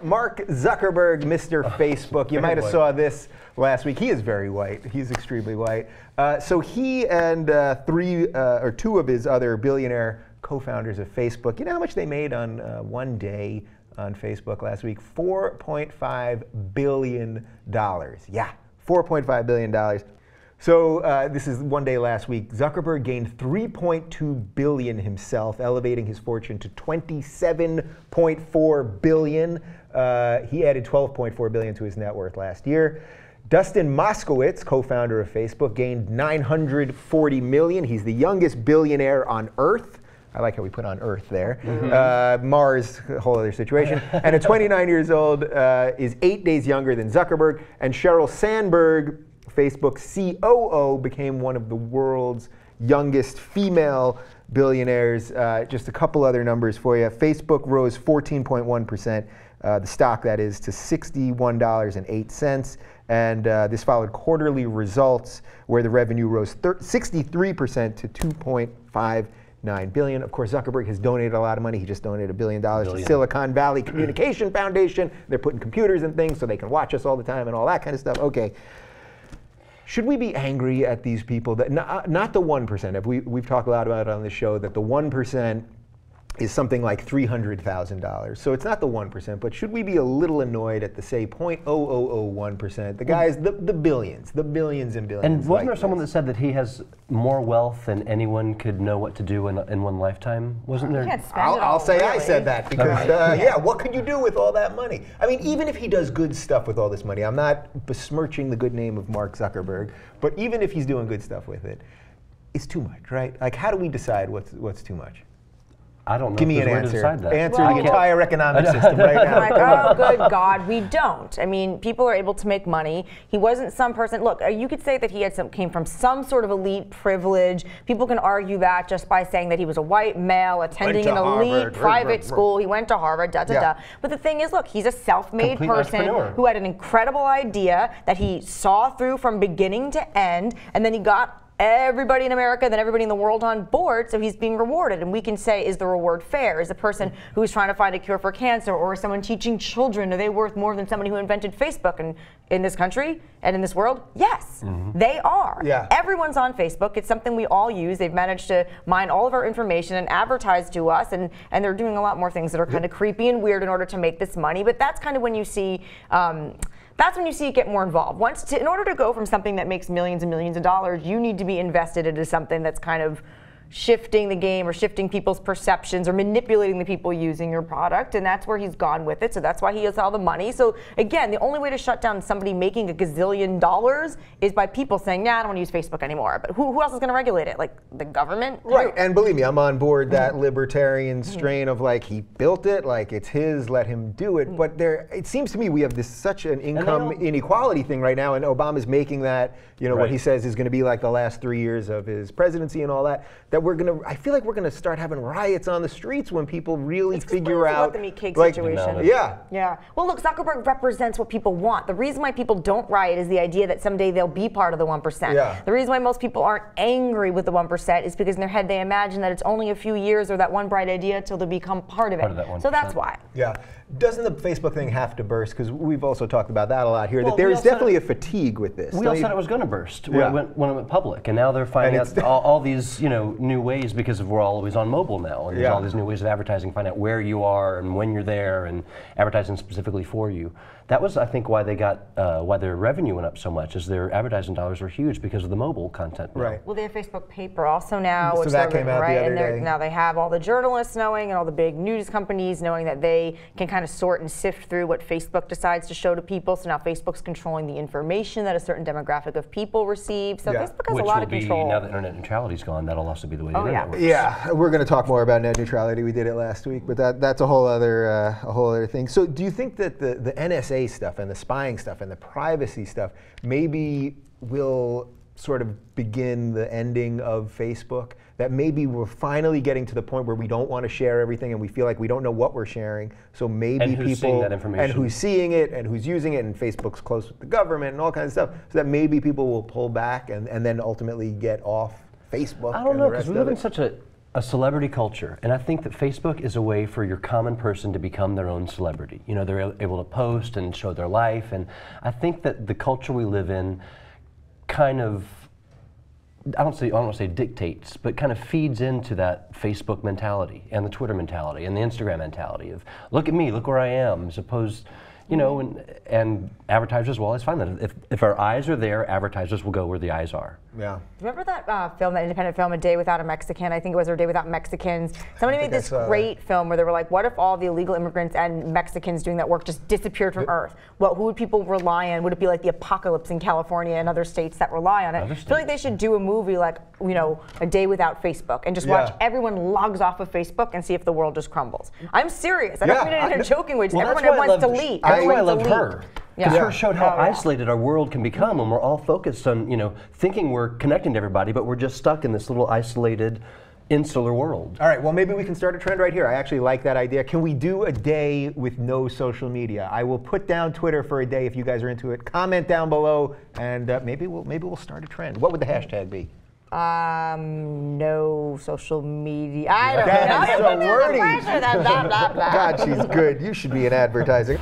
Mark Zuckerberg, Mr. Facebook. You might have saw this last week. He is very white. He's extremely white. So he and two of his other billionaire co-founders of Facebook, you know how much they made on one day on Facebook last week? $4.5 billion. Yeah, $4.5 billion. So this is one day last week. Zuckerberg gained $3.2 billion himself, elevating his fortune to $27.4 billion. He added $12.4 billion to his net worth last year. Dustin Moskowitz, co-founder of Facebook, gained $940 million. He's the youngest billionaire on Earth. I like how we put on Earth there. Mars, a whole other situation. And at 29 years old, is 8 days younger than Zuckerberg. And Sheryl Sandberg, Facebook's COO, became one of the world's youngest female billionaires. Just a couple other numbers for you. Facebook rose 14.1%, the stock that is, to $61.08. And this followed quarterly results where the revenue rose 63% to $2.59 billion. Of course, Zuckerberg has donated a lot of money. He just donated $1 billion to Silicon Valley Communication Foundation. They're putting computers and things so they can watch us all the time and all that kind of stuff. Okay. Should we be angry at these people that not the 1%? We've talked a lot about it on the show that the 1% is something like $300,000. So it's not the 1%, but should we be a little annoyed at the, say, 0.0001%? The guys, the billions and billions. And wasn't there someone that said that he has more wealth than anyone could know what to do in one lifetime? Wasn't there? I'll say I said that because, yeah, what could you do with all that money? I mean, even if he does good stuff with all this money, I'm not besmirching the good name of Mark Zuckerberg, but even if he's doing good stuff with it, it's too much, right? Like, how do we decide what's too much? I don't know. Give me an answer. Answer well, the entire economic system right now. Like, oh, good God, we don't. I mean, people are able to make money. He wasn't some person. Look, you could say that he came from some sort of elite privilege. People can argue that just by saying that he was a white male attending an elite private school. He went to Harvard, da-da-da. But the thing is, look, he's a self-made person who had an incredible idea that he saw through from beginning to end, and then he got everybody in America, then everybody in the world on board, so he's being rewarded. And we can say, is the reward fair? Is a person who's trying to find a cure for cancer, or is someone teaching children, are they worth more than somebody who invented Facebook in this country and in this world? Yes, they are. Yeah. Everyone's on Facebook. It's something we all use. They've managed to mine all of our information and advertise to us, and they're doing a lot more things that are kind of creepy and weird in order to make this money. But that's kind of when you see that's when you see it get more involved. In order to go from something that makes millions and millions of dollars, you need to be invested into something that's kind of shifting the game or shifting people's perceptions or manipulating the people using your product, and that's where he's gone with it. So that's why he has all the money. So again, the only way to shut down somebody making $1 gazillion is by people saying, nah, I don't want to use Facebook anymore. But who else is going to regulate it? Like the government? Right, and believe me, I'm on board that libertarian strain of like, he built it, like it's his, let him do it. But it seems to me we have such an income inequality thing right now, and Obama's making that, what he says is going to be like the last 3 years of his presidency and all that, I feel like we're gonna start having riots on the streets when people really figure out the meat cake situation. Yeah. Well, look, Zuckerberg represents what people want. The reason why people don't riot is the idea that someday they'll be part of the 1%. Yeah. The reason why most people aren't angry with the 1% is because in their head they imagine that it's only a few years or that one bright idea until they become part of it. So that's why. Yeah. Doesn't the Facebook thing have to burst? Because we've also talked about that a lot here, that there is definitely a fatigue with this. We all said it was going to burst when it went public, and now they're finding out all these new ways, because we're always on mobile now, and there's all these new ways of advertising, find out where you are and when you're there, and advertising specifically for you. That was, I think, why they got why their revenue went up so much, is their advertising dollars are huge because of the mobile content. Right. Well, they have Facebook Paper also now, so which that came out the other day. Now they have all the journalists knowing and all the big news companies knowing that they can kind of sort and sift through what Facebook decides to show to people. So now Facebook's controlling the information that a certain demographic of people receive. So Facebook has a lot of control. Now that internet neutrality's gone, that'll also be the way the internet works. Yeah, we're going to talk more about net neutrality. We did it last week, but that's a whole other thing. So do you think that the NSA stuff and the spying stuff and the privacy stuff maybe will sort of begin the ending of Facebook? That maybe we're finally getting to the point where we don't want to share everything and we feel like we don't know what we're sharing. So maybe seeing that information, and who's seeing it and who's using it, and Facebook's close with the government and all kinds of stuff. So that maybe people will pull back and then ultimately get off Facebook. I don't know, because we live in such a a celebrity culture, and I think that Facebook is a way for your common person to become their own celebrity. You know, they're able to post and show their life, and I think that the culture we live in kind of, I don't want to say dictates, but kind of feeds into that Facebook mentality and the Twitter mentality and the Instagram mentality of look at me, look where I am, as opposed, you know, and advertisers will always find that if our eyes are there, advertisers will go where the eyes are. Yeah. Remember that film, that independent film, A Day Without a Mexican? I think it was, or A Day Without Mexicans. Somebody made this great film where they were like, what if all the illegal immigrants and Mexicans doing that work just disappeared from Earth? Well, who would people rely on? Would it be like the apocalypse in California and other states that rely on it? I feel like they should do a movie like, you know, A Day Without Facebook, and just watch everyone logs off of Facebook and see if the world just crumbles. I'm serious. I don't mean it in a joking way. Everyone wants to leave. That's why I love her. Because her showed how isolated our world can become when we're all focused on, you know, thinking we're connecting to everybody, but we're just stuck in this little isolated, insular world. All right, well, maybe we can start a trend right here. I actually like that idea. Can we do a day with no social media? I will put down Twitter for a day if you guys are into it. Comment down below, and maybe we'll start a trend. What would the hashtag be? No social media. I don't know. That is so wordy. God, she's good. You should be in advertising.